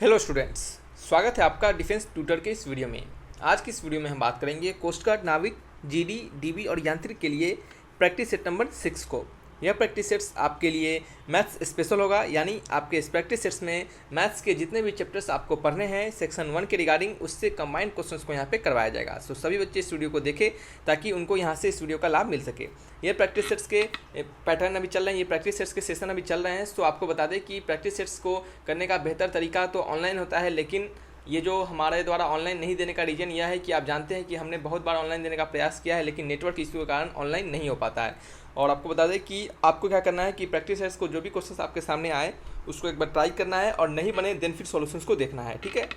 Hello students, स्वागत है आपका डिफेंस ट्यूटर के इस वीडियो में। आज की इस वीडियो में हम बात करेंगे कोस्ट गार्ड, नाविक, जीडी, डीबी और यांत्रिक के लिए प्रैक्टिस सेट नंबर 6 को। यह प्रैक्टिस सेट्स आपके लिए मैथ्स स्पेशल होगा, यानी आपके इस प्रैक्टिस सेट्स में मैथ्स के जितने भी चैप्टर्स आपको पढ़ने हैं सेक्शन 1 के रिगार्डिंग, उससे कंबाइंड क्वेश्चंस को यहाँ पे करवाया जाएगा। सो सभी बच्चे इस वीडियो को देखें ताकि उनको यहाँ से इस वीडियो का लाभ मिल सके। ये प्रैक्टिस सेट्स के पैटर्न अभी चल रहे हैं, ये प्रैक्टिस सेट्स के सेशन अभी चल रहे हैं। तो आपको बता दें कि प्रैक्टिस सेट्स को करने का बेहतर तरीका तो ऑनलाइन होता है, लेकिन ये जो हमारे द्वारा ऑनलाइन नहीं देने का रीज़न यह है कि आप जानते हैं कि हमने बहुत बार ऑनलाइन देने का प्रयास किया है, लेकिन नेटवर्क इश्यू के कारण ऑनलाइन नहीं हो पाता है। और आपको बता दें कि आपको क्या करना है कि प्रैक्टिस सेट्स को जो भी क्वेश्चंस आपके सामने आए उसको एक बार ट्राई करना है, और नहीं बने देन फिर सॉल्यूशंस को देखना है, ठीक है।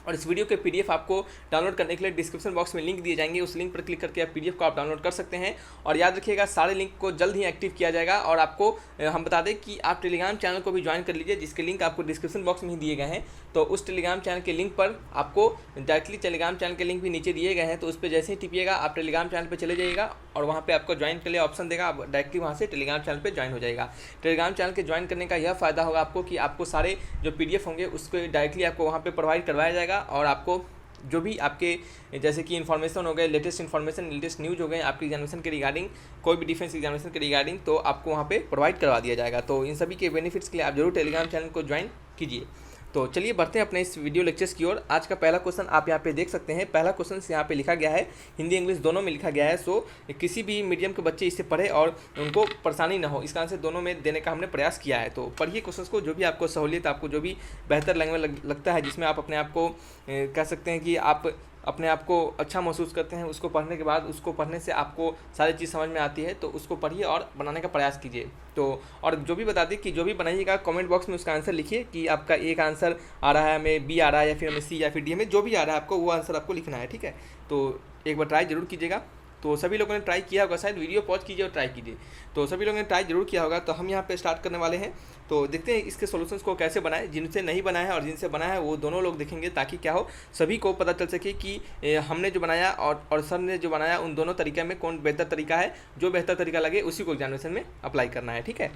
और इस वीडियो के पीडीएफ आपको डाउनलोड करने के लिए डिस्क्रिप्शन बॉक्स में लिंक दिए जाएंगे, उस लिंक पर क्लिक करके आप पीडीएफ को आप डाउनलोड कर सकते हैं। और याद रखिएगा, सारे लिंक को जल्द ही एक्टिव किया जाएगा। और आपको हम बता दें कि आप टेलीग्राम चैनल को भी ज्वाइन कर लीजिए, जिसके लिंक आपको डिस्क्रिप्शन बॉक्स में ही दिए गए हैं। तो उस टेलीग्राम चैनल के लिंक पर आपको डायरेक्टली टेलीग्राम चैनल के लिंक भी नीचे दिए गए हैं, तो उस पर जैसे ही टिपिएगा आप टेलीग्राम चैनल पर चले जाइएगा और वहाँ पे आपको ज्वाइन के लिए ऑप्शन देगा, आप डायरेक्टली वहाँ से टेलीग्राम चैनल पे ज्वाइन हो जाएगा। टेलीग्राम चैनल के ज्वाइन करने का यह फ़ायदा होगा आपको कि आपको सारे जो पीडीएफ होंगे उसको डायरेक्टली आपको वहाँ पे प्रोवाइड करवाया जाएगा, और आपको जो भी आपके जैसे कि इन्फॉर्मेशन हो गए, लेटेस्ट इन्फॉर्मेशन, लेटेस्ट न्यूज़ हो गए आपकी एग्जामिनेशन के रिगार्डिंग, कोई भी डिफेंस एग्जामिनेशन के रिगार्डिंग, तो आपको वहाँ पे प्रोवाइड करवा दिया जाएगा। तो इन सभी के बेनिफिट्स के लिए आप जरूर टेलीग्राम चैनल को ज्वाइन कीजिए। तो चलिए बढ़ते हैं अपने इस वीडियो लेक्चर्स की ओर। आज का पहला क्वेश्चन आप यहाँ पे देख सकते हैं। पहला क्वेश्चन यहाँ पे लिखा गया है, हिंदी इंग्लिश दोनों में लिखा गया है। सो किसी भी मीडियम के बच्चे इसे पढ़े और उनको परेशानी ना हो, इसका आंसर दोनों में देने का हमने प्रयास किया है। तो पढ़िए क्वेश्चन को, जो भी आपको सहूलियत, आपको जो भी बेहतर लैंग्वेज लगता है, जिसमें आप अपने आप को कह सकते हैं कि आप अपने आप को अच्छा महसूस करते हैं, उसको पढ़ने के बाद, उसको पढ़ने से आपको सारी चीज़ समझ में आती है, तो उसको पढ़िए और बनाने का प्रयास कीजिए। तो और जो भी बता दें कि जो भी बनाइएगा कमेंट बॉक्स में उसका आंसर लिखिए कि आपका एक आंसर आ रहा है, हमें बी आ रहा है, या फिर हमें सी या फिर डी, हमें जो भी आ रहा है आपको वो आंसर आपको लिखना है, ठीक है। तो एक बार ट्राई जरूर कीजिएगा। तो सभी लोगों ने ट्राई किया होगा, शायद वीडियो पॉज कीजिए और ट्राई कीजिए। तो सभी लोगों ने ट्राई जरूर किया होगा। तो हम यहाँ पे स्टार्ट करने वाले हैं। तो देखते हैं इसके सॉल्यूशंस को कैसे बनाएं। जिनसे नहीं बनाया है और जिनसे बनाया है वो दोनों लोग देखेंगे, ताकि क्या हो, सभी को पता चल सके कि हमने जो बनाया और सर ने जो बनाया, उन दोनों तरीके में कौन बेहतर तरीका है। जो बेहतर तरीका लगे उसी को एग्जामिनेशन में अप्लाई करना है, ठीक है।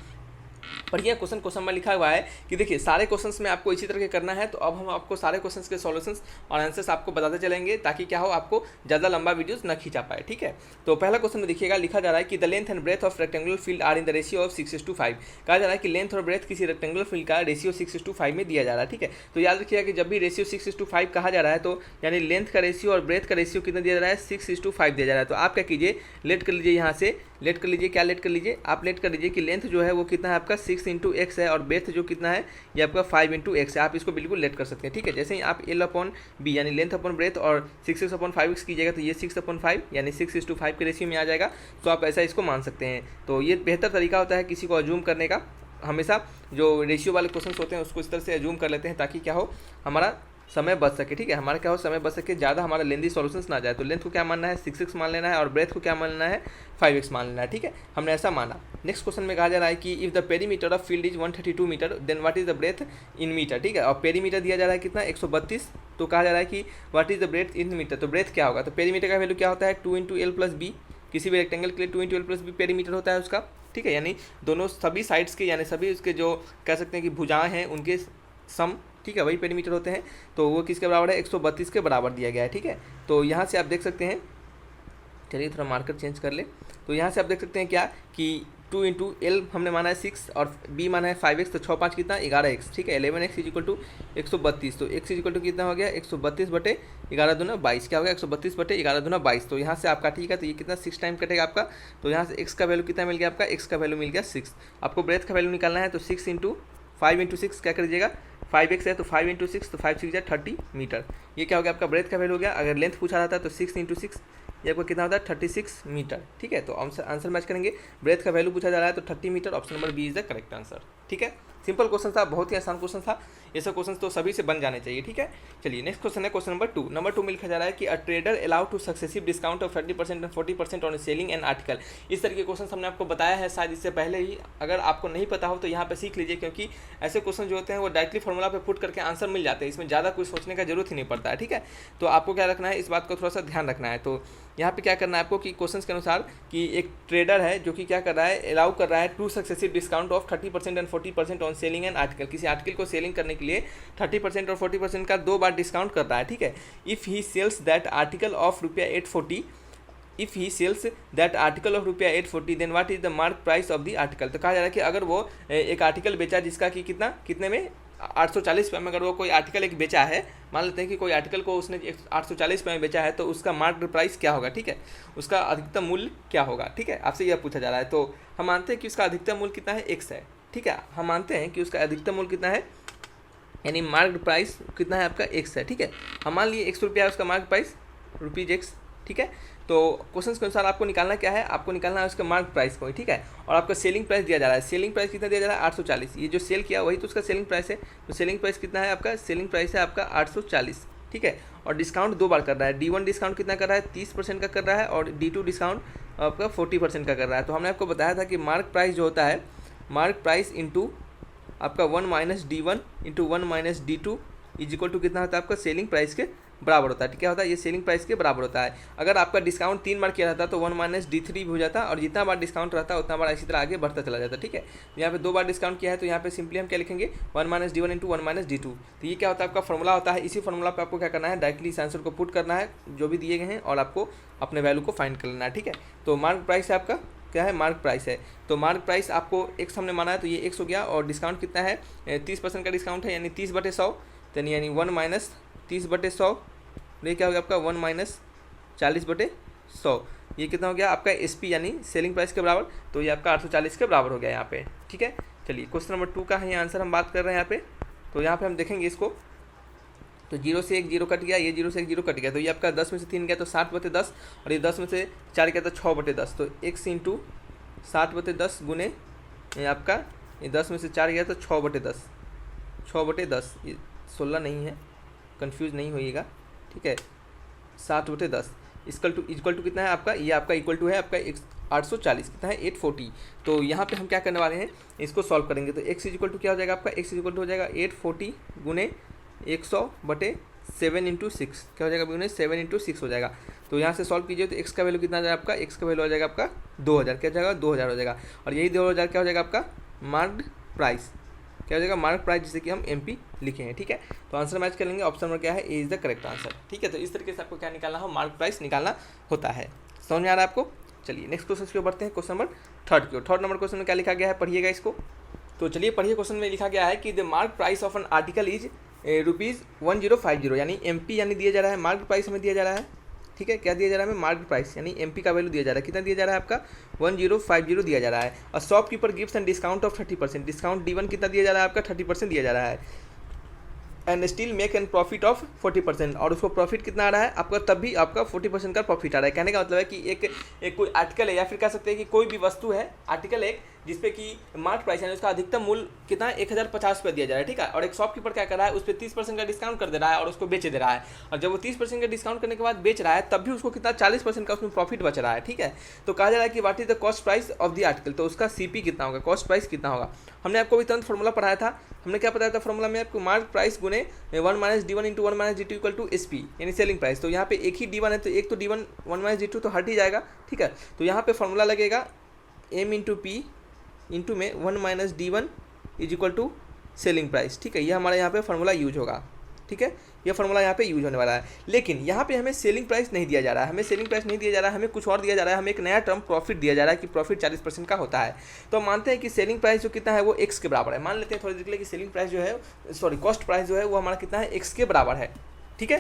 पर यह क्वेश्चन में लिखा हुआ है कि देखिए सारे क्वेश्चंस में आपको इसी तरह के करना है। तो अब हम आपको सारे क्वेश्चंस के सॉल्यूशंस और आंसर्स आपको बताते चलेंगे, ताकि क्या हो, आपको ज़्यादा लंबा वीडियोस न खींचा पाए, ठीक है। तो पहला क्वेश्चन में देखिएगा, लिखा जा रहा है कि the length and breadth of rectangular field are in the ratio of 6:5। कहा जा रहा है कि लेंथ और ब्रेथ किसी रेक्टेंगुलर फील्ड का रेशियो 6:5 में दिया जा रहा है, ठीक है। तो याद रखिएगा कि जब भी रेशियो 6:5 कहा जा रहा है, तो यानी लेंथ का रेशियो और ब्रेथ का रेशियो कितना दिया जा रहा है, 6:5 दिया जा रहा है। तो आप क्या कीजिए, लेट कर लीजिए, यहाँ से लेट कर लीजिए। क्या लेट कर लीजिए, आप लेट कर लीजिए कि लेंथ जो है वो कितना है आपका 6 × x है, और ब्रेथ जो कितना है ये आपका 5 × x है। आप इसको बिल्कुल लेट कर सकते हैं, ठीक है। जैसे ही आप L/B यानी लेंथ अपॉन ब्रेथ और 6x/5x कीजिएगा, तो ये 6/5 यानी 6:5 के रेशियो में आ जाएगा। तो आप ऐसा इसको मान सकते हैं। तो ये बेहतर तरीका होता है किसी को अज्यूम करने का। हमेशा जो रेशियो वाले क्वेश्चन होते हैं उसको इस तरह से अज्यूम कर लेते हैं, ताकि क्या हो, हमारा समय बच सके, ठीक है। हमारा क्या हो, समय बच सके, ज़्यादा हमारा लेंथी सॉल्यूशंस ना जाए। तो लेंथ को क्या मानना है, 6x मान लेना है, और ब्रेथ को क्या मान लेना है, 5x मान लेना है, ठीक है। हमने ऐसा माना। नेक्स्ट क्वेश्चन में कहा जा रहा है कि if the perimeter of field is 132 metre then what is the breadth in metre, ठीक है। और पेरीमीटर दिया जा रहा है कितना, 132। तो कहा जा रहा है कि what is the breadth in metre. तो ब्रेथ क्या होगा, तो पेरीमीटर का वैल्यू क्या होता है, 2 × L+B। किसी भी रेक्टेंगल के लिए 2 × L+B पेरीमीटर होता है उसका, ठीक है। यानी दोनों सभी साइड्स के, यानी सभी उसके जो कह सकते हैं कि भुजाएं हैं उनके सम, ठीक है, वही पेरीमीटर होते हैं। तो वो किसके बराबर है, 132 के बराबर दिया गया है, ठीक है। तो यहाँ से आप देख सकते हैं, चलिए थोड़ा मार्कर चेंज कर ले। तो यहाँ से आप देख सकते हैं क्या कि 2 × L हमने माना है 6 और B माना है 5x। तो 6 5 कितना, 11x, ठीक है। 11x = 132। तो x = कितना हो गया, 132/11 दूना 22। क्या हो गया, 132/11 दूना 22। तो यहाँ से आपका, ठीक है, तो ये कितना 6 टाइम कटेगा आपका। तो यहाँ से x का वैल्यू कितना मिल गया आपका, x का वैल्यू मिल गया 6। आपको ब्रेथ का वैल्यू निकालना है, तो 6 × 5 × 6 क्या कर दीजिएगा, 5x है तो 5 × 6, तो 5 6 30 मीटर। ये क्या हो गया आपका ब्रेथ का वैल्यू हो गया। अगर लेंथ पूछा जाता है तो 6 × 6 ये आपका कितना होता है, 36 मीटर, ठीक है। तो आंसर मैच करेंगे। ब्रेथ का वैल्यू पूछा जा रहा है तो 30 metre, option number B is the correct answer, ठीक है। सिंपल क्वेश्चन था, बहुत ही आसान क्वेश्चन था। ये सब क्वेश्चन तो सभी से बन जाने चाहिए, ठीक है। चलिए नेक्स्ट क्वेश्चन है क्वेश्चन नंबर 2। नंबर 2 में लिखा जा रहा है कि a trader allowed two successive discount of 30% and 40% on selling an article. इस तरह के क्वेश्चन हमने आपको बताया है शायद इससे पहले ही। अगर आपको नहीं पता हो तो यहाँ पे सीख लीजिए, क्योंकि ऐसे क्वेश्चन जो होते हैं वो डायरेक्टली फॉर्मूला पे पुट करके आंसर मिल जाते हैं। इसमें ज़्यादा कुछ सोचने का जरूरत ही नहीं पड़ता है, ठीक है। तो आपको क्या रखना है, इस बात को थोड़ा सा ध्यान रखना है। तो यहाँ पे क्या करना है आपको कि क्वेश्चन के अनुसार कि एक ट्रेडर है जो कि क्या कर रहा है, अलाउ कर रहा है 2 successive discount of 30% and 40% on selling an article. किसी आर्टिकल को सेलिंग करने के लिए 30% और 40% का 2 बार डिस्काउंट कर रहा है, ठीक है। If he sells that article of ₹840, if he sells that article of ₹840 then what is the mark price of the article. तो कहा जा रहा है कि अगर वो एक आर्टिकल बेचा जिसका कि कितने में 840 रुपये में, अगर वो कोई आर्टिकल एक बेचा है, मान लेते हैं कि कोई आर्टिकल को उसने 840 रुपये में बेचा है, तो उसका मार्क प्राइस क्या होगा, ठीक है, उसका अधिकतम मूल्य क्या होगा, ठीक है, आपसे यह पूछा जा रहा है। तो हम मानते हैं कि उसका अधिकतम मूल्य कितना है, x है, ठीक है, हम मानते हैं कि उसका अधिकतम मूल्य कितना है, यानी मार्क प्राइस कितना है आपका x है, ठीक है। हम मान लिए 100 रुपया है उसका मार्क प्राइस, ₹x, ठीक है। तो क्वेश्चन के अनुसार आपको निकालना क्या है, आपको निकालना है उसका मार्क प्राइस को, ठीक है। और आपका सेलिंग प्राइस दिया जा रहा है, सेलिंग प्राइस कितना दिया जा रहा है, 840। ये जो सेल किया वही तो उसका सेलिंग प्राइस है, तो सेलिंग प्राइस कितना है आपका, सेलिंग प्राइस है आपका 840, ठीक है। और डिस्काउंट 2 बार कर रहा है, D1 डिस्काउंट कितना कर रहा है, 30% का कर रहा है, और D2 डिस्काउंट आपका 40% का कर रहा है। तो हमने आपको बताया था कि मार्क प्राइस जो होता है, मार्क प्राइस इंटू आपका 1 - D1 into 1 - D2 is equal to कितना होता है आपका, सेलिंग प्राइस के बराबर होता है, क्या होता है, ये सेलिंग प्राइस के बराबर होता है। अगर आपका डिस्काउंट 3 बार किया रहता तो 1 - D3 भी हो जाता, और जितना बार डिस्काउंट रहता उतना बार इसी तरह आगे बढ़ता चला जाता, ठीक है। यहाँ पे 2 बार डिस्काउंट किया है, तो यहाँ पे सिंपली हम क्या लिखेंगे, 1 - D1 इंटू 1 - D2। तो ये क्या होता है आपका फॉर्मूला होता है। इसी फॉर्मूला पे आपको क्या करना है, डायरेक्टली इस आंसर को पुट करना है जो भी दिए गए हैं, और आपको अपने वैल्यू को फाइंड कर लेना है, ठीक है। तो मार्क प्राइस है आपका क्या है, मार्क प्राइस है। तो मार्क प्राइस आपको x हमने माना है, तो ये x हो गया, और डिस्काउंट कितना है, 30% का डिस्काउंट है, यानी 30/100, यानी 1 - 30/100, ये क्या हो गया आपका 1 - 40/100। ये कितना हो गया आपका SP यानी सेलिंग प्राइस के बराबर, तो ये आपका 840 के बराबर हो गया यहाँ पे, ठीक है। चलिए क्वेश्चन नंबर 2 का है ये आंसर हम बात कर रहे हैं यहाँ पे। तो यहाँ पे हम देखेंगे इसको, तो 0 से 1 0 कट गया, ये 0 से 1 0 कट गया, तो ये आपका 10 में से 3 गया तो 60/10, और ये 10 में से 4 गया तो 6/10। तो x इंटू 60/10 गुने ये आपका, ये 10 में से 4 गया तो 6/10, 6/10, ये 16 नहीं है, कन्फ्यूज़ नहीं होइएगा, ठीक है। 60/10 इक्वल टू कितना है आपका, ये आपका इक्वल टू है आपका 840, कितना है 840। तो यहाँ पे हम क्या करने वाले हैं, इसको सॉल्व करेंगे। तो x इक्वल टू क्या हो जाएगा आपका, x इक्वल टू हो जाएगा 840 गुने 100/7 इंटू 6, क्या हो जाएगा गुने 7 इंटू 6 हो जाएगा। तो यहाँ से सॉल्व कीजिए तो x का वैल्यू कितना आ जाएगा आपका, x का वैल्यू हो जाएगा आपका 2000, क्या हो जाएगा 2000 हो जाएगा। और यही 2000 क्या हो जाएगा आपका मार्क्ड प्राइस, क्या हो जाएगा मार्क प्राइस, जिसे कि हम MP लिखेंगे, ठीक है। तो आंसर मैच कर लेंगे, ऑप्शन नंबर क्या है, ए इज द करेक्ट आंसर, ठीक है। तो इस तरीके से आपको क्या निकालना हो, मार्क प्राइस निकालना होता है। समझ में आ रहा है आपको। चलिए नेक्स्ट क्वेश्चन की ओर बढ़ते हैं, क्वेश्चन नंबर 3 की ओर। 3 नंबर क्वेश्चन में क्या लिखा गया है, पढ़िएगा इसको। तो चलिए पढ़िए, क्वेश्चन में लिखा गया है कि the mark price of an article is ₹1050, यानी MP यानी दिया जा रहा है, मार्क प्राइस हमें दिया जा रहा है, ठीक है। क्या दिया जा रहा है हमें, मार्क प्राइस, यानी MP का वैल्यू दिया जा रहा है, कितना दिया जा रहा है आपका 1050 दिया जा रहा है। और shopkeeper gives and discount of 30%, discount D1 कितना दिया जा रहा है आपका 30% दिया जा रहा है। And still make an profit of 40%, और उसको प्रॉफिट कितना आ रहा है आपका, तब भी आपका 40% का प्रॉफिट आ रहा है। कहने का मतलब है कि एक कोई आर्टिकल है, या फिर कह सकते हैं कि कोई भी वस्तु है, आर्टिकल एक, जिसपे कि मार्क प्राइस यानी उसका अधिकतम मूल्य कितना 1050 रुपये दिया जा रहा है, ठीक है। और एक शॉपकीपर क्या कर रहा है, उस पर 30% का डिस्काउंट कर दे रहा है और उसको बेच दे रहा है। और जब वो 30% का डिस्काउंट करने के बाद बेच रहा है, तब भी उसको कितना 40% का उसमें प्रॉफिट बच रहा है, ठीक है। तो कहा जा रहा है कि what is the cost price of the article, तो उसका CP कितना होगा, कॉस्ट प्राइस कितना होगा। हमने आपको भी तुरंत फॉर्मूला पढ़ाया था, हमने क्या बताया था फॉर्मूला में आपको, मार्क प्राइस गुने 1 - D1 into 1 - D2 equal to SP यानी सेलिंग प्राइस। तो यहाँ पे एक ही D1 है, तो एक तो D1 1 - D2 तो हट ही जाएगा, ठीक है। तो यहाँ पे फॉर्मूला लगेगा M इंटू P इंटू में 1 - D1 is equal to selling price, ठीक है। ये हमारे यहाँ पे फॉर्मूला यूज होगा, ठीक है। ये फॉर्मूला यहाँ पे यूज होने वाला है। लेकिन यहाँ पे हमें सेलिंग प्राइस नहीं दिया जा रहा है, हमें सेलिंग प्राइस नहीं दिया जा रहा है, हमें कुछ और दिया जा रहा है, हमें एक नया टर्म प्रॉफिट दिया जा रहा है कि प्रॉफिट 40% का होता है। तो हम मानते हैं कि सेलिंग प्राइस जो कितना है वो x के बराबर है। मान लेते हैं थोड़ी देर के लिए कि सेलिंग प्राइस जो है, सॉरी कॉस्ट प्राइस जो है वो हमारा कितना है, x के बराबर है, ठीक है।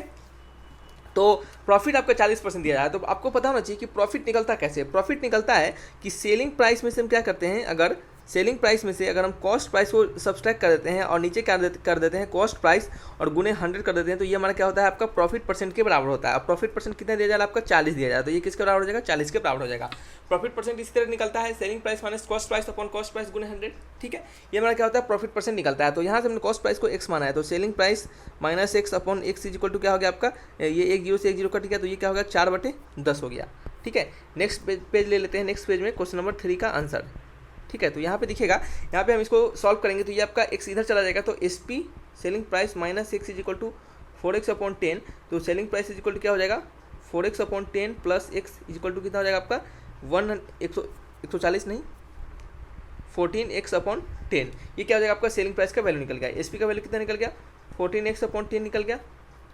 तो प्रॉफिट आपका 40% दिया जाए, तो आपको पता होना चाहिए कि प्रॉफिट निकलता कैसे। प्रॉफिट निकलता है कि सेलिंग प्राइस में से हम क्या करते हैं, अगर सेलिंग प्राइस में से अगर हम कॉस्ट प्राइस को सब्सट्रैक्ट कर देते हैं और नीचे कर देते हैं कॉस्ट प्राइस और गुने 100 कर देते हैं, तो ये हमारा क्या होता है, आपका प्रॉफिट परसेंट के बराबर होता है। और प्रॉफिट परसेंट कितना दिया जा रहा है आपका 40 दिया जा रहा है, तो ये किसके बराबर हो जाएगा, 40 के बराबर हो जाएगा। प्रॉफिट परसेंट इसी तरह निकलता है, selling price minus cost price upon cost price गुने 100, ठीक है। ये हमारा क्या होता है, प्रॉफिट परसेंट निकलता है। तो यहाँ से हमने कॉस्ट प्राइस को x माना है, तो selling price minus x upon x is equal to क्या हो गया आपका, ये 1 0 से 1 0 कट गया, तो ये क्या हो गया 4/10 हो गया, ठीक है। नेक्स्ट पेज ले लेते हैं, नेक्स्ट पेज में क्वेश्चन नंबर 3 का आंसर, ठीक है। तो यहाँ पे दिखेगा, यहाँ पे हम इसको सॉल्व करेंगे तो ये आपका x इधर चला जाएगा, तो SP selling price minus x is equal to 4x upon 10, तो selling price is equal to क्या हो जाएगा 4x/10 plus x equal to कितना हो जाएगा आपका 140 नहीं 14x/10। ये क्या हो जाएगा आपका सेलिंग प्राइस का वैल्यू निकल गया। एसपी का वैल्यू कितना निकल गया 14x/10 निकल गया।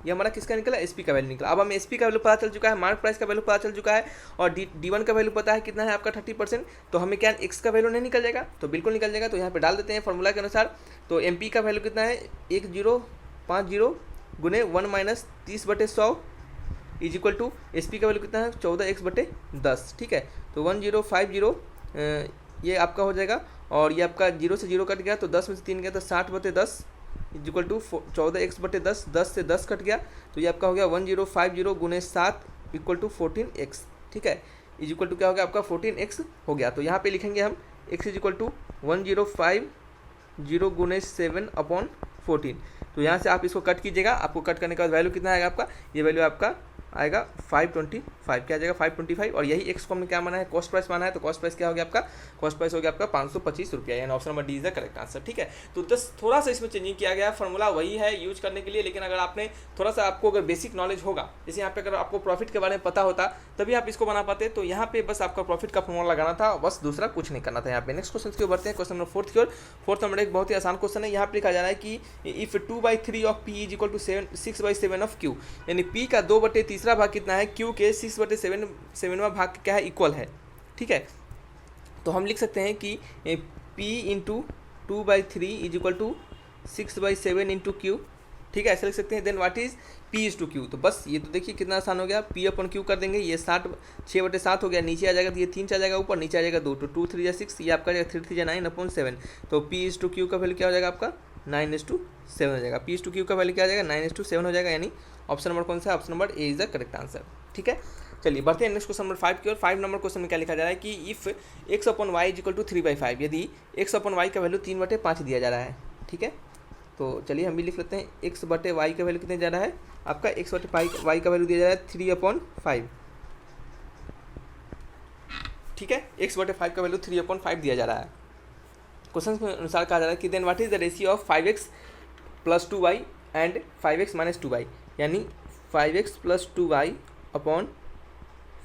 ये हमारा किसका निकला एसपी का वैल्यू निकला। अब हमें एसपी का वैल्यू पता चल चुका है, मार्क प्राइस का वैल्यू पता चल चुका है और D1 का वैल्यू पता है कितना है आपका 30%। तो हमें क्या एक्स का वैल्यू नहीं निकल जाएगा, तो बिल्कुल निकल जाएगा। तो यहाँ पे डाल देते हैं फॉर्मूला के अनुसार। तो MP का वैल्यू कितना है 1050 गुने 1 - 30/100 इज इक्वल टू SP का वैल्यू कितना है 14x/10। ठीक है, तो 1050 ये आपका हो जाएगा और ये आपका 0 से 0 कट गया तो 10 में से 3 गया तो 60/10 इज इक्वल टू 14x/10। 10 से 10 कट गया तो ये आपका हो गया 1050 गुने 7 इक्वल टू 14x। ठीक है, इज इक्वल टू क्या हो गया आपका 14x हो गया। तो यहाँ पे लिखेंगे हम x इज इक्वल टू 1050 गुने 7/14। तो यहाँ से आप इसको कट कीजिएगा, आपको कट करने के बाद वैल्यू कितना आएगा आपका, ये वैल्यू आपका आएगा 525। क्या आ जाएगा 525 और यही एक्स को हमने क्या माना है कॉस्ट प्राइस माना है। तो कॉस्ट प्राइस क्या हो गया आपका, कॉस्ट प्राइस हो गया आपका 525 रुपया, यानी option number D is the correct answer. ठीक है, तो बस थोड़ा सा इसमें चेंजिंग किया गया, फॉर्मूला वही है यूज करने के लिए, लेकिन अगर आपने थोड़ा सा आपको अगर बेसिक नॉलेज होगा, जैसे यहाँ पे अगर आपको प्रॉफिट के बारे में पता होता तभी आप इसको बना पाते। तो यहाँ पे बस आपका प्रॉफिट का फॉर्मूला लगाना था, बस दूसरा कुछ नहीं करना था। यहाँ पे नेक्स्ट क्वेश्चन की ओर बढ़ते हैं, क्वेश्चन नंबर 4 की ओर। 4th नंबर एक बहुत ही आसान क्वेश्चन है। यहाँ पे लिखा जा रहा है कि if 2/3 of P is equal to 6/7 of Q, यानी P का 2/3 भाग कितना है Q के 6/7वां भाग क्या है इक्वल है। ठीक है, तो हम लिख सकते हैं कि P into 2/3 is equal to 6/7 into Q। ठीक है, ऐसे लिख सकते हैं। Then what is P is to Q, तो बस ये तो देखिए कितना आसान हो गया, P/Q कर देंगे, ये 6/7 हो गया, नीचे आ जाएगा तो ये 3 आ जाएगा, ऊपर नीचे आ जाएगा 2, तो 2 3 6, ये आपका 3 3 9/7। तो P इज टू Q का वैल्यू क्या हो जाएगा आपका 9:7 हो जाएगा। P इज टू Q का वैल्यू क्या आ जाएगा 9:7 हो जाएगा, यानी ऑप्शन नंबर कौन सा है, option number A is the correct answer. ठीक है, चलिए बढ़ते हैं नेक्स्ट क्वेश्चन नंबर 5 की ओर। 5 नंबर क्वेश्चन में क्या लिखा जा रहा है कि if x/y is equal to 3/5, यदि x/y का वैल्यू 3/5 दिया जा रहा है। ठीक है, तो चलिए हम भी लिख लेते हैं x/y का वैल्यू कितने जा रहा है आपका, x/y का वैल्यू दिया जा रहा है 3/5। ठीक है, x/5 का वैल्यू 3/5 दिया जा रहा है। क्वेश्चन के अनुसार कहा जा रहा है कि then what is the ratio of 5x + 2y and 5x - 2y, यानी 5x + 2y upon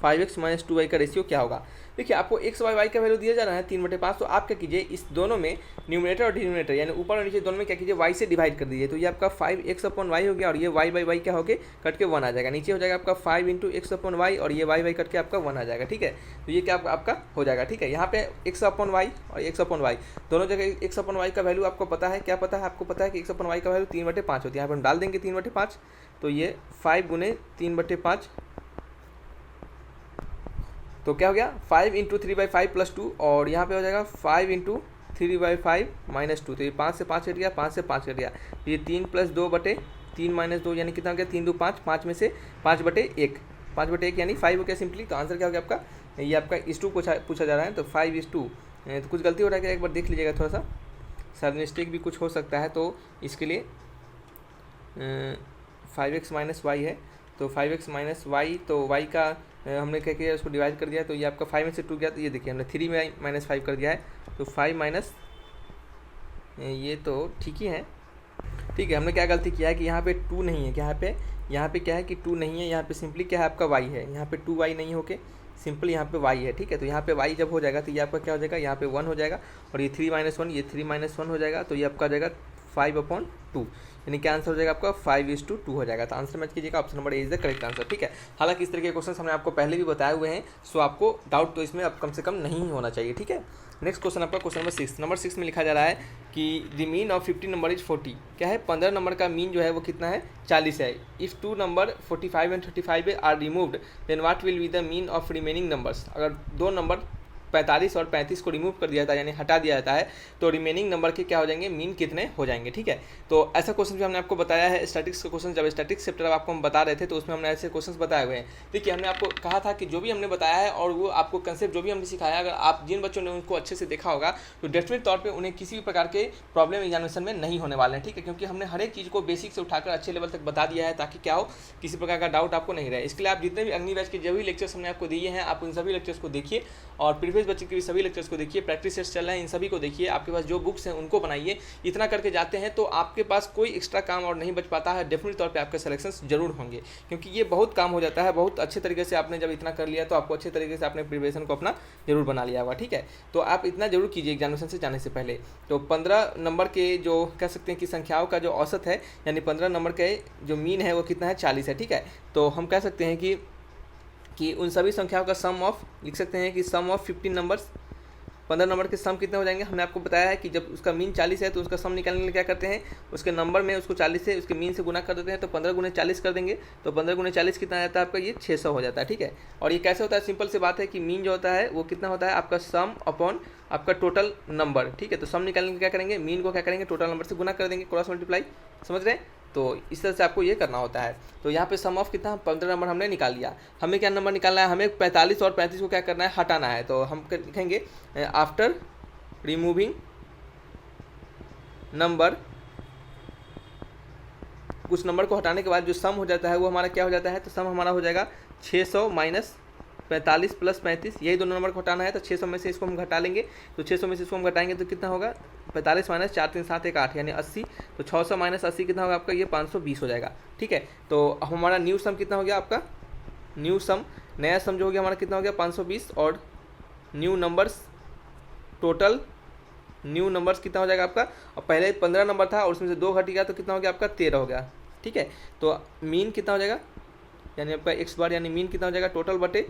5x - 2y का रेशियो क्या होगा। देखिए आपको x और y का वैल्यू दिया जा रहा है 3/5, तो आप क्या कीजिए इस दोनों में न्यूमरेटर और डिनोमिनेटर यानी ऊपर और नीचे दोनों में क्या कीजिए y से डिवाइड कर दीजिए। तो ये आपका 5x/y हो गया और ये y/y क्या हो गया कट के 1 आ जाएगा, नीचे हो जाएगा आपका 5 × x/y और ये y कट के आपका 1 आ जाएगा। ठीक है, तो ये क्या आपका हो जाएगा। ठीक है, यहाँ पे x/y और x/y दोनों जगह x/y का वैल्यू आपको पता है, क्या पता है आपको पता है कि x/y का वैल्यू 3/5 होती है। यहाँ पर हम डाल देंगे 3/5, तो ये 5 × 3/5, तो क्या हो गया 5 × 3/5 + 2 और यहाँ पे हो जाएगा 5 × 3/5 - 2, तो ये 5 से 5 कट गया, 5 से 5 कट गया, ये 3 + 2/3 - 2 यानी कितना हो गया 3 × 2 = 5, 5 में से 5/1, 5/1 यानी 5 हो गया सिंपली। तो आंसर क्या हो गया आपका, ये आपका इस 2 पूछा जा रहा है, तो 5:2। तो कुछ गलती हो रहा है क्या, एक बार देख लीजिएगा थोड़ा सा, सर मिस्टेक भी कुछ हो सकता है, तो इसके लिए 5x - y है, तो 5x - y, तो y का हमने क्या किया उसको डिवाइड कर दिया, तो ये आपका 5 में से 2 गया, तो ये देखिए हमने 3 में -5 कर दिया है, तो 5 माइनस ये तो ठीक ही है। ठीक है, हमने क्या गलती किया है कि यहाँ पे 2 नहीं है, यहाँ पे क्या है कि 2 नहीं है, यहाँ पे सिंपली क्या है आपका y है, यहाँ पे 2y नहीं होके सिंपल यहाँ पे y है। ठीक है, तो यहाँ पे y जब हो जाएगा तो ये आपका क्या हो जाएगा, यहाँ पे 1 हो जाएगा और ये 3 - 1, ये 3 - 1 हो जाएगा, तो ये आपका हो जाएगा 5/2, यानी क्या आंसर हो जाएगा आपका 5:2 हो जाएगा। तो आंसर मैच कीजिएगा, option number A is the correct answer. ठीक है, हालांकि इस तरह के क्वेश्चन हमने आपको पहले भी बताए हुए हैं, सो आपको डाउट तो इसमें अब कम से कम नहीं होना चाहिए। ठीक है, नेक्स्ट क्वेश्चन आपका क्वेश्चन नंबर 6 में लिखा जा रहा है कि the mean of 50 number is 40, क्या है 15 नंबर का मीन जो है वो कितना है 40 है। If 2 number 45 and 35 are removed then what will be the mean of remaining numbers. अगर 2 नंबर 45 और 35 को रिमूव कर दिया जाता है यानी हटा दिया जाता है, तो रिमेनिंग नंबर के क्या हो जाएंगे, मीन कितने हो जाएंगे। ठीक है, तो ऐसा क्वेश्चन भी हमने आपको बताया है, स्टैटिक्स का क्वेश्चन, जब स्टैटिक्स चैप्टर आपको हम बता रहे थे तो उसमें हमने ऐसे क्वेश्चन बताए हुए हैं। देखिए हमने आपको कहा था कि जो भी हमने बताया है और वो आपको कंसेप्ट जो भी हमने सिखाया, अगर आप जिन बच्चों ने उनको अच्छे से देखा होगा तो डेफिनेट तौर पर उन्हें किसी भी प्रकार के प्रॉब्लम एग्जामिनेशन में नहीं होने वाले हैं। ठीक है, क्योंकि हमने हर एक चीज़ को बेसिक से उठाकर अच्छे लेवल तक बता दिया है, ताकि क्या हो किसी प्रकार का डाउट आपको नहीं रहे। इसके लिए आप जितने भी अग्नि बैच के जो भी लेक्चर्स हमने आपको दिए हैं, आप उन सभी लेक्चर्स को देखिए और प्रीवियस प्रीवियस बच्चे के सभी लेक्चर्स को देखिए, प्रैक्टिस सेट्स चल रहे हैं इन सभी को देखिए, आपके पास जो बुक्स हैं उनको बनाइए। इतना करके जाते हैं तो आपके पास कोई एक्स्ट्रा काम और नहीं बच पाता है, डेफिनेट तौर पे आपके सिलेक्शंस जरूर होंगे, क्योंकि ये बहुत काम हो जाता है। बहुत अच्छे तरीके से आपने जब इतना कर लिया तो आपको अच्छे तरीके से आपने प्रिपरेशन को अपना जरूर बना लिया होगा, ठीक है। तो आप इतना जरूर कीजिए एग्जामिनेशन से जाने से पहले। तो 15 नंबर के जो कह सकते हैं कि संख्याओं का जो औसत है, यानी 15 नंबर के जो मीन है वो कितना है, 40 है, ठीक है। तो हम कह सकते हैं कि उन सभी संख्याओं का सम ऑफ लिख सकते हैं कि सम ऑफ 15 नंबर्स, 15 नंबर के सम कितने हो जाएंगे। हमने आपको बताया है कि जब उसका मीन 40 है तो उसका सम निकालने के लिए क्या करते हैं, उसके नंबर में उसको 40 से उसके मीन से गुना कर देते हैं, तो 15 गुने 40 कर देंगे, तो 15 गुने 40 कितना आता है आपका, ये 600 हो जाता है, ठीक है। और ये कैसे होता है, सिंपल सी बात है कि मीन जो होता है वो कितना होता है आपका सम अपॉन आपका टोटल नंबर, ठीक है। तो सम निकालने के क्या करेंगे, मीन को क्या करेंगे, टोटल नंबर से गुना कर देंगे, क्रॉस मल्टीप्लाई, समझ रहे हैं। तो इस तरह से आपको ये करना होता है। तो यहाँ पे सम ऑफ कितना, 15 नंबर हमने निकाल लिया। हमें क्या नंबर निकालना है, हमें 45 और 35 को क्या करना है, हटाना है। तो हम लिखेंगे आफ्टर रिमूविंग नंबर, कुछ नंबर को हटाने के बाद जो सम हो जाता है वो हमारा क्या हो जाता है, तो सम हमारा हो जाएगा 600 माइनस 45 प्लस 35, यही दोनों नंबर को हटाना है। तो 600 में से इसको हम घटा लेंगे, तो 600 में से इसको हम घटाएंगे तो कितना होगा, 45 माइनस 4 3 7 1 8 यानी 80। तो 600 माइनस 80 कितना होगा आपका, ये 520 हो जाएगा, ठीक है। तो हमारा न्यू सम कितना हो गया आपका, न्यू सम, नया सम जो हो गया हमारा कितना हो गया 520, और new numbers, total new numbers कितना हो जाएगा आपका, और पहले 15 नंबर था और उसमें से 2 घट गया तो कितना हो गया आपका 13 हो गया, ठीक है। तो मीन कितना हो जाएगा, यानी आपका एक्स बार यानी मीन कितना हो जाएगा, टोटल बटे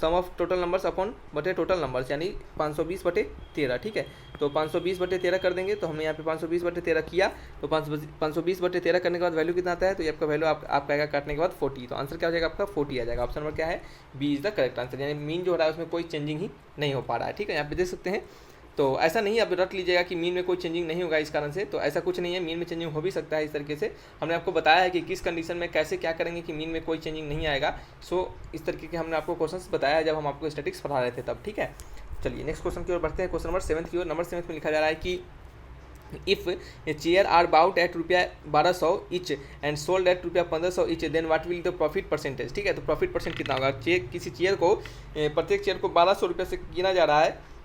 सम ऑफ टोटल नंबर्स अपॉन बटे टोटल नंबर्स, यानी 520 बटे 13, ठीक है। तो 520 बटे 13 कर देंगे, तो हमने यहाँ पे 520 बटे 13 किया, तो 520 बटे 13 करने के बाद वैल्यू कितना आता है, तो ये आपका वैल्यू आपका आएगा काटने के बाद 40। तो आंसर क्या हो जाएगा आपका 40 आ जाएगा। ऑप्शन नंबर क्या है, B is the correct answer, यानी मीन जो हो रहा है उसमें कोई चेंजिंग ही नहीं हो पा रहा है, ठीक है। यहाँ पे देख सकते हैं। तो ऐसा नहीं आप रट लीजिएगा कि मीन में कोई चेंजिंग नहीं होगा इस कारण से, तो ऐसा कुछ नहीं है, मीन में चेंजिंग हो भी सकता है इस तरीके से। हमने आपको बताया है कि किस कंडीशन में कैसे क्या करेंगे कि मीन में कोई चेंजिंग नहीं आएगा। सो इस तरीके के हमने आपको क्वेश्चंस बताया जब हम आपको स्टैटिक्स पढ़ा रहे थे तब, ठीक है। चलिए नेक्स्ट क्वेश्चन की ओर बढ़ते हैं। क्वेश्चन नंबर 7 की ओर। नंबर 7 में लिखा जा रहा है कि if a chair are bought at ₹1200 each and sold at ₹1500 each, then what will the profit percentage, ठीक है। तो प्रॉफिट परसेंट कितना होगा, किसी चेयर को प्रत्येक चेयर को 1200 रुपये से गिना जा रहा है,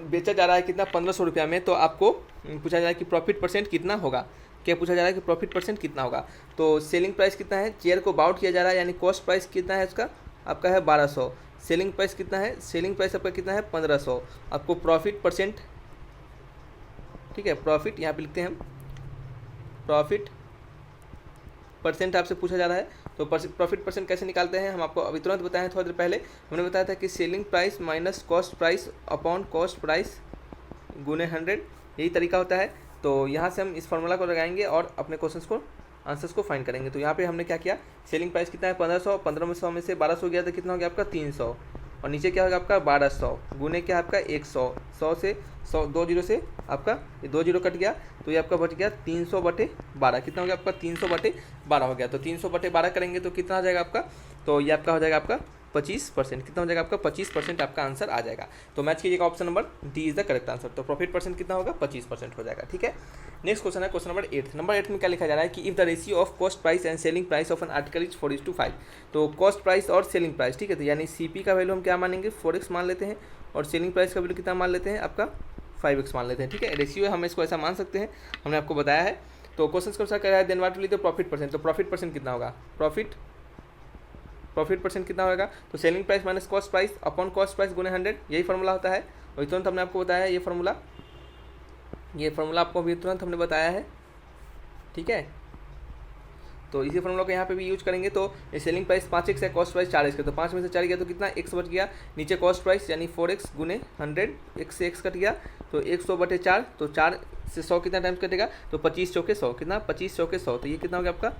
बेचा जा रहा है कितना 1500 रुपया में, तो आपको पूछा जा रहा है कि प्रॉफिट परसेंट कितना होगा। क्या पूछा जा रहा है कि प्रॉफिट परसेंट कितना होगा। तो सेलिंग प्राइस कितना है, चेयर को बाउट किया जा रहा है, यानी कॉस्ट प्राइस कितना है उसका आपका है 1200, सेलिंग प्राइस कितना है, सेलिंग प्राइस आपका कितना है 1500। आपको प्रॉफिट परसेंट, ठीक है, प्रॉफिट यहाँ पे लिखते हैं हम, प्रॉफिट परसेंट आपसे पूछा जा रहा है। तो प्रॉफिट परसेंट कैसे निकालते हैं हम आपको अभी तुरंत बताएं, थोड़ी देर पहले हमने बताया था कि selling price minus cost price upon cost price गुने 100, यही तरीका होता है। तो यहाँ से हम इस फार्मूला को लगाएंगे और अपने क्वेश्चंस को आंसर्स को फाइंड करेंगे। तो यहाँ पे हमने क्या किया, सेलिंग प्राइस कितना है 1500, 1500 में से 1200 गया तो कितना हो गया आपका 300, और नीचे क्या होगा आपका 1200 गुने क्या आपका 100, 100 से 100 2 जीरो से आपका ये 2 जीरो कट गया, तो ये आपका बच गया 300 बटे 12, कितना हो गया आपका 300 बटे 12 हो गया। तो 300 बटे 12 करेंगे तो कितना आ जाएगा आपका, तो ये आपका हो जाएगा आपका 25%, कितना हो जाएगा आपका 25% आपका आंसर आ जाएगा। तो मैच कीजिएगा option number D is the correct answer. तो प्रॉफिट परसेंट कितना होगा 25% हो जाएगा, ठीक है। नेक्स्ट क्वेश्चन है क्वेश्चन नंबर 8। नंबर 8 में क्या लिखा जा रहा है कि if the ratio of cost price and selling price of an article is 4:5, तो कॉस्ट प्राइस और सेलिंग प्राइस, ठीक है, तो यानी सीपी का वैल्यू हम क्या मानेंगे 4x मान लेते हैं, और सेलिंग प्राइस का वैल्यू कितना मान लेते हैं आपका 5x मान लेते हैं, ठीक है। रेशियो है, हम इसको ऐसा मान सकते हैं, हमने आपको बताया है। तो क्वेश्चन को कह रहा है then what will be the profit percent, तो प्रॉफिट परसेंट कितना होगा, प्रॉफिट परसेंट कितना होगा, तो selling price minus cost price upon cost price गुने 100, यही फार्मूला होता है। और तुरंत हमने आपको बताया है ये फार्मूला आपको अभी तुरंत हमने बताया है, ठीक है। तो इसी फार्मूला को यहाँ पे भी यूज करेंगे। तो ये सेलिंग प्राइस 5x है, कॉस्ट प्राइस 4x है, तो 5 में से 4 गया तो कितना x बच गया, नीचे कॉस्ट प्राइस यानी 4x गुने 100, x से x कट गया तो 100 बटे 4, तो 4 से 100 कितना टाइम्स कटेगा, तो 25 चौके 100, कितना 25 चौके 100, तो ये कितना हो गया आपका,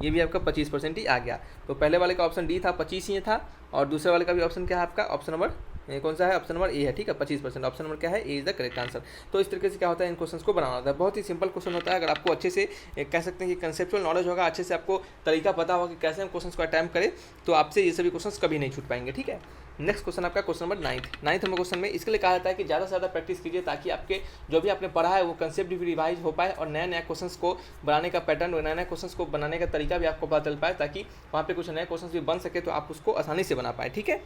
ये भी आपका 25% ही आ गया। तो पहले वाले का ऑप्शन डी था 25 ही था, और दूसरे वाले का भी ऑप्शन क्या है आपका, ऑप्शन नंबर कौन सा है, ऑप्शन नंबर ए है, ठीक है 25%, ऑप्शन नंबर क्या है ए इज द करेक्ट आंसर। तो इस तरीके से क्या होता है इन क्वेश्चंस को बनाना होता है, बहुत ही सिंपल क्वेश्चन होता है। अगर आपको अच्छे से कह सकते हैं कि कंसेप्चुअल नॉलेज होगा, अच्छे से आपको तरीका पता होगा कि कैसे हम क्वेश्चंस को अटैम्प्ट करें, तो आपसे ये सभी क्वेश्चंस कभी नहीं छूट पाएंगे, ठीक है। नेक्स्ट क्वेश्चन आपका क्वेश्चन नंबर 9 नंबर क्वेश्चन में इसके लिए कहा जाता है कि ज़्यादा से ज़्यादा प्रैक्टिस कीजिए ताकि आपके जो भी आपने पढ़ा है वो कंसेप्ट भी रिवाइज हो पाए और नया नया क्वेश्चंस को बनाने का पैटर्न, नया नया क्वेश्चंस को बनाने का तरीका भी आपको पता चल पाए ताकि वहाँ पे कुछ नए क्वेश्चंस भी बन सके तो आप उसको आसानी से बना पाए। ठीक है,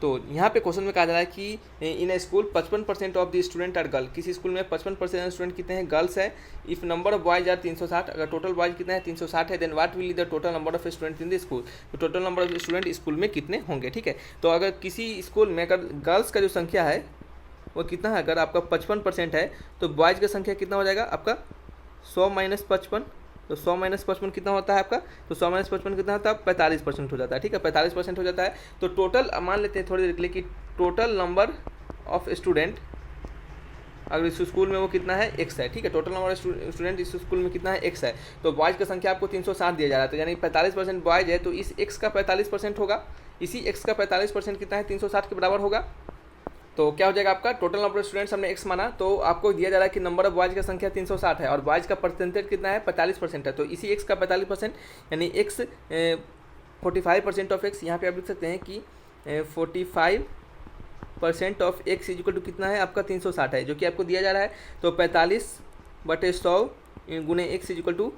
तो यहाँ पे क्वेश्चन में कहा जा रहा है कि in a school 55% of the student are girl. किसी स्कूल में 55% स्टूडेंट कितने हैं, गर्ल्स है। If number of boys are 360, अगर टोटल बॉयज कितना है 360 है, then what will the total number of student in the school. तो total number of student school में कितने होंगे। ठीक है, तो अगर किसी स्कूल में अगर गर्ल्स का जो संख्या है वो कितना है, अगर आपका 55% है तो बॉयज़ का संख्या कितना हो जाएगा आपका 100 माइनस 55। तो 100 माइनस 55 कितना होता है आपका, तो 100 माइनस 55 कितना होता है 45% हो जाता है। ठीक है, 45% हो जाता है। तो टोटल मान लेते हैं थोड़ी देर के लिए कि टोटल नंबर ऑफ स्टूडेंट अगर इस स्कूल में वो कितना है x है। ठीक है, टोटल नंबर ऑफ स्टूडेंट इस स्कूल में कितना है x है। तो बॉयज़ का संख्या आपको 360 दिया जा रहा है, तो यानी 45% बॉयज़ है तो इस x का 45% होगा, इसी x का 45% कितना है 360 के बराबर होगा। तो क्या हो जाएगा आपका टोटल नंबर ऑफ स्टूडेंट्स हमने x माना, तो आपको दिया जा रहा है कि नंबर ऑफ बॉयज़ का संख्या 360 है और बॉयज़ का परसेंटेज कितना है 45% है। तो इसी x का 45% यानी x 45% ऑफ x, यहाँ पे आप लिख सकते हैं कि 45% ऑफ x इक्वल टू कितना है आपका 360 है जो कि आपको दिया जा रहा है। तो 45/100 गुने x इक्वल टू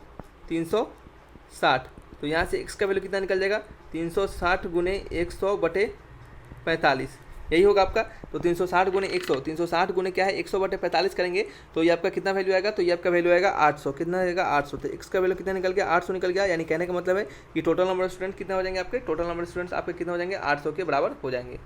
360। तो यहाँ से x का वैल्यू कितना निकल जाएगा 360 गुने 100/45, यही होगा आपका। तो 360 गुने 100, 360 गुने क्या है 100/45 करेंगे तो ये आपका कितना वैल्यू आएगा, तो ये आपका वैल्यू आएगा 800। कितना आएगा 800। तो x का वैल्यू कितना निकल गया 800 निकल गया। यानी कहने का मतलब है कि टोटल नंबर ऑफ स्टूडेंट कितना हो जाएंगे आपके, टोटल नंबर ऑफ स्टूडेंट्स आपके कितना हो जाएंगे 800 के बराबर हो जाएंगे।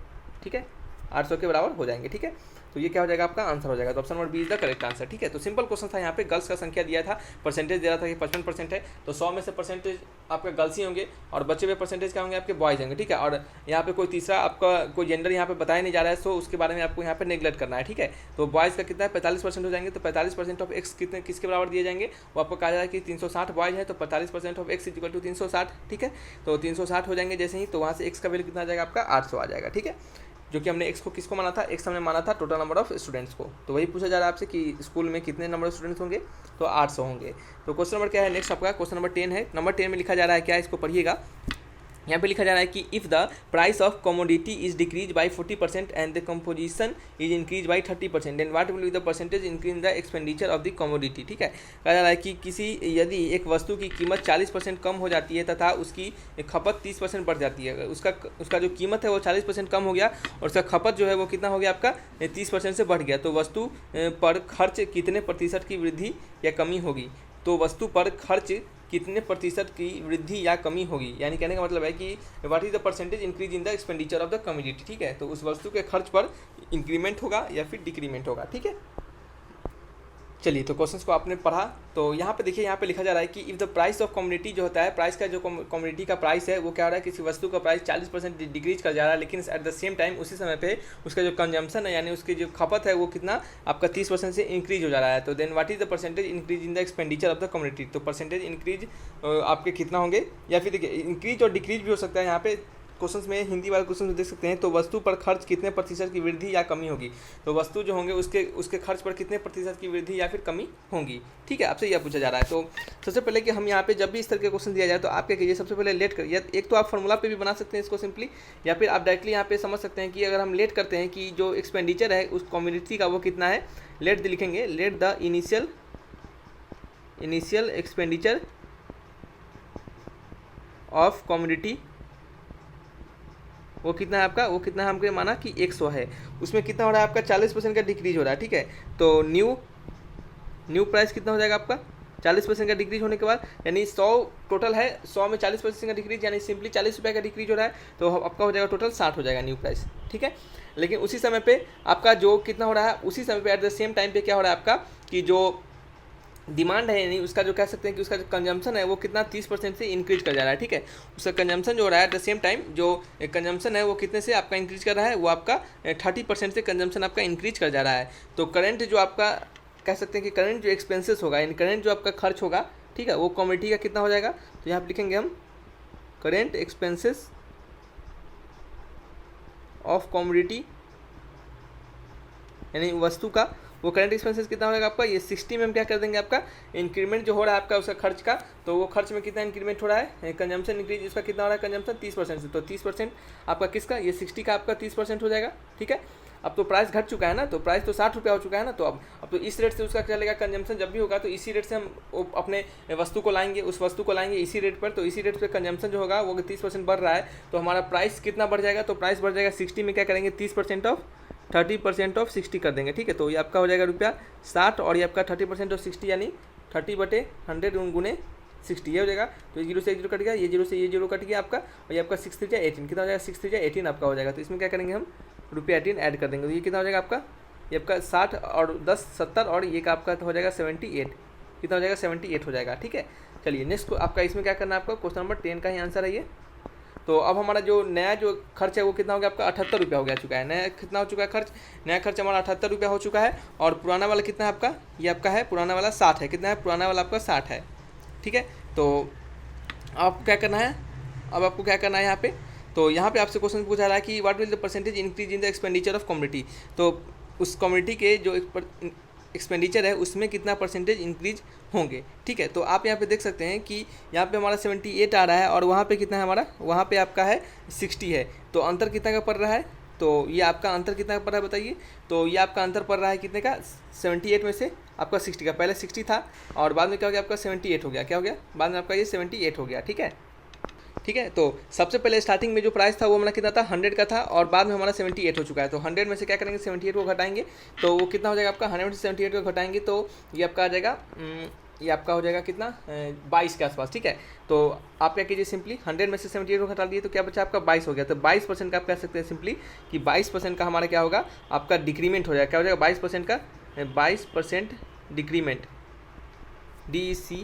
ठीक है, 800 के बराबर हो जाएंगे। ठीक है, तो ये क्या हो जाएगा आपका आंसर हो जाएगा। तो option number B is the correct answer. ठीक है, तो सिंपल क्वेश्चन था। यहाँ पे गर्ल्स का संख्या दिया था, परसेंटेज दे रहा था कि 55% है, तो 100 में से परसेंटेज आपके गर्ल्स ही होंगे और बचे हुए परसेंटेज क्या होंगे आपके बॉयज़ होंगे। ठीक है, और यहाँ पे कोई तीसरा आपका कोई जेंडर यहाँ पे बताया नहीं जा रहा है, सो उसके बारे में आपको यहाँ पे नेगलेक्ट करना है। ठीक है, तो बॉयज़ का कितना है 45% हो जाएंगे, तो 45% ऑफ एक्स कितने किसके बराबर दिए जाएंगे, वो आपको कहा जा रहा है कि 360 बॉयज़ है तो 45% ऑफ एक्स इक्वल टू 360। ठीक है, तो 360 हो जाएंगे जैसे ही, तो वहाँ से एक्स का वैल्यू कितना आ जाएगा आपका 800 आ जाएगा। ठीक है, जो कि हमने x को किसको माना था, x हमने माना था टोटल नंबर ऑफ स्टूडेंट्स को। तो वही पूछा जा रहा है आपसे कि स्कूल में कितने नंबर ऑफ स्टूडेंट्स होंगे, तो 800 होंगे। तो क्वेश्चन नंबर क्या है नेक्स्ट आपका, क्वेश्चन नंबर 10 है। नंबर 10 में लिखा जा रहा है क्या, इसको पढ़िएगा। यहाँ पे लिखा जा रहा है कि if the price of commodity is decrease by 40% and the composition is increase by 30%, then what will be the percentage increase in the expenditure of the commodity. ठीक है, कहा जा रहा है कि किसी यदि एक वस्तु की कीमत 40% कम हो जाती है तथा उसकी खपत 30% बढ़ जाती है, उसका जो कीमत है वो 40% कम हो गया और उसका खपत जो है वो कितना हो गया आपका 30% से बढ़ गया, तो वस्तु पर खर्च कितने प्रतिशत की वृद्धि या कमी होगी। तो वस्तु पर खर्च कितने प्रतिशत की वृद्धि या कमी होगी, यानी कहने का मतलब है कि what is the percentage increase in the expenditure of the commodity. ठीक है, तो उस वस्तु के खर्च पर इंक्रीमेंट होगा या फिर डिक्रीमेंट होगा। ठीक है, चलिए तो क्वेश्चंस को आपने पढ़ा। तो यहाँ पे देखिए, यहाँ पे लिखा जा रहा है कि if the price of commodity जो होता है, प्राइस का जो कमोडिटी का प्राइस है वो क्या हो रहा है, किसी वस्तु का प्राइस 40% डिक्रीज कर जा रहा है, लेकिन एट द सेम टाइम उसी समय पे उसका जो कंजम्पशन है यानी उसकी जो खपत है वो कितना आपका 30% से इंक्रीज हो जा रहा है। तो then what is the percentage increase in the expenditure of the commodity. तो परसेंटेज इंक्रीज आपके कितना होंगे, या फिर देखिए इंक्रीज और डिक्रीज भी हो सकता है। यहाँ पे क्वेश्चंस में हिंदी वाले क्वेश्चन देख सकते हैं, तो वस्तु पर खर्च कितने प्रतिशत की वृद्धि या कमी होगी। तो वस्तु जो होंगे उसके खर्च पर कितने प्रतिशत की वृद्धि या फिर कमी होगी। ठीक है, आपसे यह पूछा जा रहा है। तो सबसे पहले कि हम यहाँ पे जब भी इस तरह के क्वेश्चन दिया जाए तो आप क्या कीजिए, सबसे पहले लेट करिए। एक तो आप फॉर्मूला पे भी बना सकते हैं इसको सिंपली, या फिर आप डायरेक्टली यहाँ पे समझ सकते हैं कि अगर हम लेट करते हैं कि जो एक्सपेंडिचर है उस कमोडिटी का वो कितना है, लेट लिखेंगे, let the initial expenditure of commodity वो कितना है आपका, वो कितना है हमने माना कि 100 है, उसमें कितना हो रहा है आपका 40% का डिक्रीज हो रहा है। ठीक है, तो न्यू प्राइस कितना हो जाएगा आपका 40% का डिक्रीज होने के बाद, यानी 100 टोटल है, 100 में 40% का डिक्रीज यानी सिंपली 40 रुपये का डिक्रीज हो रहा है, तो आपका हो जाएगा टोटल 60 हो जाएगा न्यू प्राइस। ठीक है, लेकिन उसी समय पे आपका जो कितना हो रहा है, उसी समय पे एट द सेम टाइम पे क्या हो रहा है आपका कि जो डिमांड है यानी उसका जो कह सकते हैं कि उसका जो कंजम्पशन है वो कितना 30% से इंक्रीज कर जा रहा है। ठीक है, उसका कंजम्पशन जो हो रहा है एट द सेम टाइम जो कंजम्पशन है वो कितने से आपका इंक्रीज कर रहा है, वो आपका 30% से कंजम्पशन आपका इंक्रीज कर जा रहा है। तो करंट जो आपका कह सकते हैं कि करंट जो एक्सपेंसेस होगा यानी करंट जो आपका खर्च होगा, ठीक है, वो कमोडिटी का कितना हो जाएगा। तो यहाँ पर लिखेंगे हम करेंट एक्सपेंसेस ऑफ कमोडिटी, यानी वस्तु का वो करंट एक्सपेंसेस कितना होगा आपका, ये 60 में हम क्या कर देंगे, आपका इंक्रीमेंट जो हो रहा है आपका उसका खर्च का, तो वो खर्च में कितना इंक्रीमेंट हो रहा है, कंजम्पशन इंक्रीज, इसका कितना हो रहा है कंजम्पशन 30% से, तो 30% आपका किसका, ये 60 का आपका 30% हो जाएगा। ठीक है, अब तो प्राइस घट चुका है ना, तो प्राइस तो 60 रुपया हो चुका है ना, तो अब तो इस रेट से उसका चलेगा कंजम्पशन जब भी होगा तो इसी रेट से हम अपने वस्तु को लाएंगे, उस वस्तु को लाएंगे इसी रेट पर, तो इसी रेट पर कंजम्पशन जो होगा वो 30% बढ़ रहा है, तो हमारा प्राइस कितना बढ़ जाएगा, तो प्राइस बढ़ जाएगा 60 में क्या करेंगे 30% ऑफ 30% ऑफ 60 कर देंगे। ठीक है, तो ये आपका हो जाएगा ₹60 और ये आपका 30% ऑफ 60 यानी 30/100 गुने 60 ये हो जाएगा। तो ये 0 से 0 कट गया, ये 0 से ये 0 कट गया आपका, और ये आपका 6 3 जा 18 कितना हो जाएगा, 6 3 जा 18 आपका हो जाएगा। तो इसमें क्या करेंगे हम ₹18 ऐड कर देंगे, तो ये कितना हो जाएगा आपका, ये आपका 60 और 10 70 और ये का आपका हो जाएगा 78, कितना हो जाएगा 78 हो जाएगा। ठीक है, चलिए नेक्स्ट आपका इसमें क्या करना है, आपका क्वेश्चन नंबर 10 का ही आंसर है ये। तो अब हमारा जो नया जो खर्च है वो कितना हो गया आपका 78 रुपया हो गया चुका है, नया कितना हो चुका है खर्च, नया खर्च हमारा 78 रुपया हो चुका है, और पुराना वाला कितना है आपका, ये आपका है पुराना वाला 60 है, कितना है पुराना वाला आपका 60 है। ठीक है, तो आपको क्या करना है, अब आपको क्या करना है यहाँ पे, तो यहाँ पे आपसे क्वेश्चन पूछा रहा है कि what will the percentage increase in the expenditure of community, तो उस कम्युनिटी के जो एक्सपेंडिचर है उसमें कितना परसेंटेज इंक्रीज होंगे। ठीक है, तो आप यहाँ पे देख सकते हैं कि यहाँ पे हमारा 78 आ रहा है और वहाँ पे कितना है हमारा, वहाँ पे आपका है 60 है, तो अंतर कितना का पड़ रहा है, तो ये आपका अंतर कितना का पड़ रहा है बताइए, तो ये आपका अंतर पड़ रहा है कितने का, 78 में से आपका 60 का, पहले 60 था और बाद में क्या हो गया आपका 78 हो गया, क्या हो गया बाद में आपका ये 78 हो गया। ठीक है, ठीक है, तो सबसे पहले स्टार्टिंग में जो प्राइस था वो हमारा कितना था 100 का था, और बाद में हमारा 78 हो चुका है, तो 100 में से क्या करेंगे 78 को घटाएंगे, तो वो कितना हो जाएगा आपका 100 में से 78 को घटाएंगे तो ये आपका आ जाएगा, ये आपका हो जाएगा कितना 22 के आसपास। ठीक है, तो आप क्या कीजिए सिंपली 100 में से 78 को घटा दिए तो क्या बचा आपका 22 हो गया, तो 22% का आप कह सकते हैं सिंपली कि 22% का हमारा क्या होगा आपका डिक्रीमेंट हो जाएगा, क्या हो जाएगा 22% का 22% डिक्रीमेंट, DECREAMENT।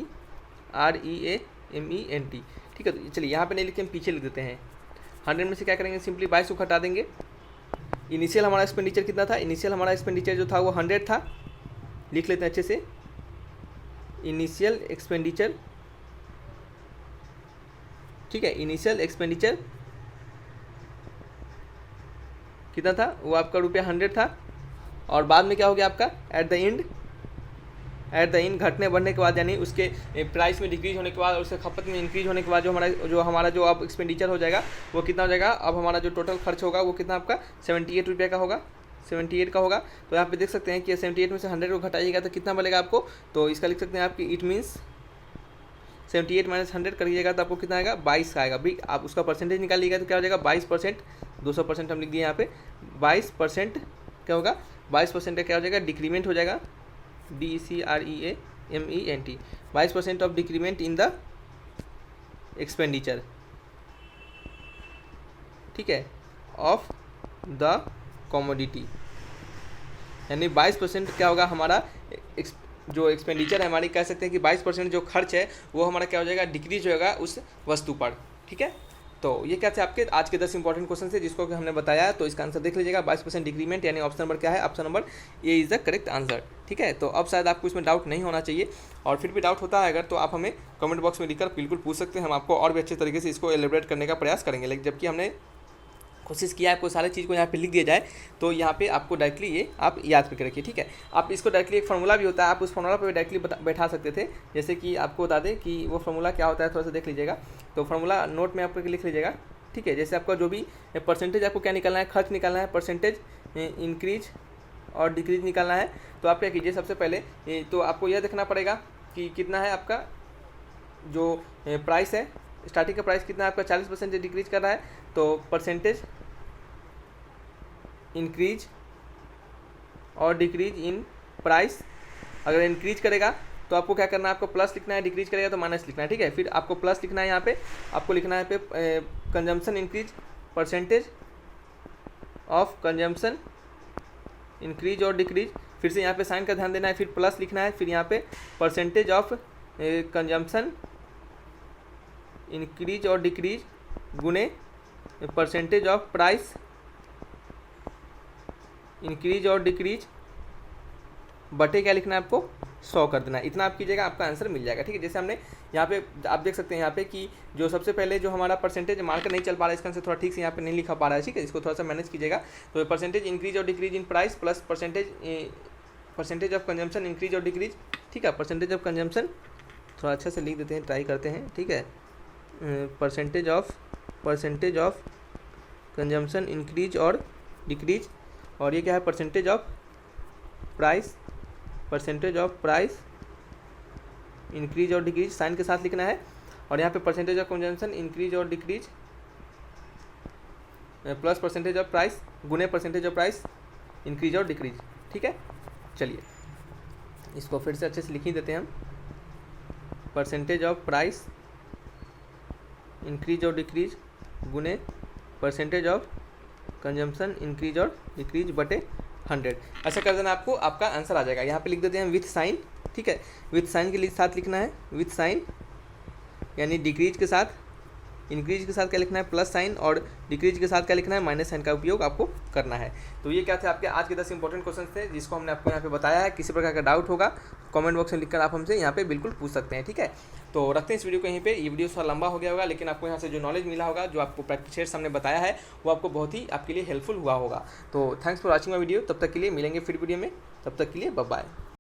ठीक है, तो चलिए यहाँ पे नहीं लिख के हम पीछे लिख देते हैं, 100 में से क्या करेंगे सिंपली 22 को घटा देंगे। इनिशियल हमारा एक्सपेंडिचर कितना था, इनिशियल हमारा एक्सपेंडिचर जो था वो 100 था, लिख लेते हैं अच्छे से, इनिशियल एक्सपेंडिचर। ठीक है, इनिशियल एक्सपेंडिचर कितना था, वो आपका ₹100 था, और बाद में क्या हो गया आपका एट द एंड घटने बढ़ने के बाद, यानी उसके प्राइस में डिक्रीज होने के बाद और उसके खपत में इंक्रीज होने के बाद जो अब एक्सपेंडिचर हो जाएगा वो कितना हो जाएगा, अब हमारा जो टोटल खर्च होगा वो कितना आपका 78 रुपये का होगा, 78 का होगा। तो यहाँ पे देख सकते हैं कि 78 में से 100 को घटाइएगा तो कितना मिलेगा आपको, तो इसका लिख सकते हैं आप कि इट मीन्स 78 - 100 करिएगा तो आपको कितना आएगा 22 का आएगा। भी आप उसका परसेंटेज निकालिएगा तो क्या हो जाएगा 22%, 200% हम लिख दिए यहाँ पे, 22% क्या होगा, 22% का क्या हो जाएगा डिक्रीमेंट हो जाएगा, DECREAMENT, 22% of decrement in the expenditure. ठीक है, ऑफ द कमोडिटी, यानी 22% क्या होगा हमारा जो एक्सपेंडिचर है हमारी, कह सकते हैं कि 22% जो खर्च है वो हमारा क्या हो जाएगा डिक्रीज होगा उस वस्तु पर। ठीक है, तो ये क्या थे आपके आज के 10 इंपॉर्टेंट क्वेश्चन थे जिसको कि हमने बताया, तो इसका आंसर देख लीजिएगा 22% डिक्रीमेंट, यानी ऑप्शन नंबर क्या है, option number A is the correct answer. ठीक है, तो अब शायद आपको इसमें डाउट नहीं होना चाहिए, और फिर भी डाउट होता है अगर तो आप हमें कमेंट बॉक्स में लिखकर बिल्कुल पूछ सकते हैं, हम आपको और भी अच्छे तरीके से इसको एलिब्रेट करने का प्रयास करेंगे। लेकिन जबकि हमने कोशिश किया आपको सारी चीज़ को यहाँ पे लिख दिया जाए, तो यहाँ पे आपको डायरेक्टली ये आप याद करके रखिए। ठीक है, आप इसको डायरेक्टली एक फार्मूला भी होता है, आप उस फार्मूला पर डायरेक्टली बैठा सकते थे, जैसे कि आपको बता दें कि वो फार्मूला क्या होता है, थोड़ा सा देख लीजिएगा, तो फार्मूला नोट में आप लिख लीजिएगा। ठीक है, जैसे आपका जो भी परसेंटेज आपको क्या निकालना है, खर्च निकालना है, परसेंटेज इंक्रीज और डिक्रीज निकालना है, तो आप क्या कीजिए सबसे पहले तो आपको यह देखना पड़ेगा कि कितना है आपका जो प्राइस है, स्टार्टिंग का प्राइस कितना है आपका 40% डिक्रीज कर रहा है, तो परसेंटेज इंक्रीज और डिक्रीज इन प्राइस, अगर इंक्रीज करेगा तो आपको क्या करना है, आपको प्लस लिखना है, डिक्रीज करेगा तो माइनस लिखना है। ठीक है, फिर आपको प्लस लिखना है, यहाँ पे आपको लिखना है पे consumption increase, percentage of consumption increase और डिक्रीज, फिर से यहाँ पे साइन का ध्यान देना है, फिर प्लस लिखना है, फिर यहाँ पे परसेंटेज ऑफ कंजम्पशन इंक्रीज और डिक्रीज गुने परसेंटेज ऑफ प्राइस इंक्रीज और डिक्रीज बटे क्या लिखना है आपको 100 कर देना है। इतना आप कीजिएगा आपका आंसर मिल जाएगा। ठीक है, जैसे हमने यहाँ पे आप देख सकते हैं यहाँ पे कि जो सबसे पहले जो हमारा परसेंटेज मार्कर नहीं चल पा रहा है, इसका आंसर थोड़ा ठीक से यहाँ पे नहीं लिखा पा रहा है। ठीक है, इसको थोड़ा सा मैनेज कीजिएगा। तो परसेंटेज इंक्रीज और decrease in price plus percentage percentage of consumption increase और डिक्रीज, ठीक है। परसेंटेज ऑफ कंजम्पशन थोड़ा अच्छा से लिख देते हैं, ट्राई करते हैं, ठीक है। परसेंटेज ऑफ कंजम्पशन इंक्रीज और डिक्रीज, और ये क्या है, परसेंटेज ऑफ प्राइस इंक्रीज और डिक्रीज साइन के साथ लिखना है। और यहाँ पे परसेंटेज ऑफ कंजम्पशन इंक्रीज और decrease plus percentage of price गुने परसेंटेज ऑफ प्राइस इंक्रीज और डिक्रीज, ठीक है। चलिए इसको फिर से अच्छे से लिख ही देते हैं हम। परसेंटेज ऑफ प्राइस इंक्रीज और डिक्रीज गुने परसेंटेज ऑफ कंजम्पशन इंक्रीज और डिक्रीज बटे 100। ऐसा कर देना, आपको आपका आंसर आ जाएगा। यहाँ पे लिख देते हैं विथ साइन, ठीक है। विथ साइन के साथ लिखना है, विथ साइन यानी डिक्रीज के साथ, इंक्रीज के साथ क्या लिखना है प्लस साइन, और डिक्रीज के साथ क्या लिखना है माइनस साइन का उपयोग आपको करना है। तो ये क्या थे आपके आज के 10 इंपॉर्टेंट क्वेश्चन थे जिसको हमने आपको यहाँ पे बताया है। किसी प्रकार का डाउट होगा कमेंट बॉक्स में लिखकर आप हमसे यहाँ पे बिल्कुल पूछ सकते हैं, ठीक है। तो रखते हैं इस वीडियो को यहीं पे। ये वीडियो थोड़ा लंबा हो गया होगा, लेकिन आपको यहाँ से जो नॉलेज मिला होगा, जो आपको प्रैक्टिस सेट्स हमने बताया है, वो आपको बहुत ही आपके लिए हेल्पफुल हुआ होगा। तो thanks for watching my video. तब तक के लिए मिलेंगे फिर वीडियो में, तब तक के लिए बाय बाय।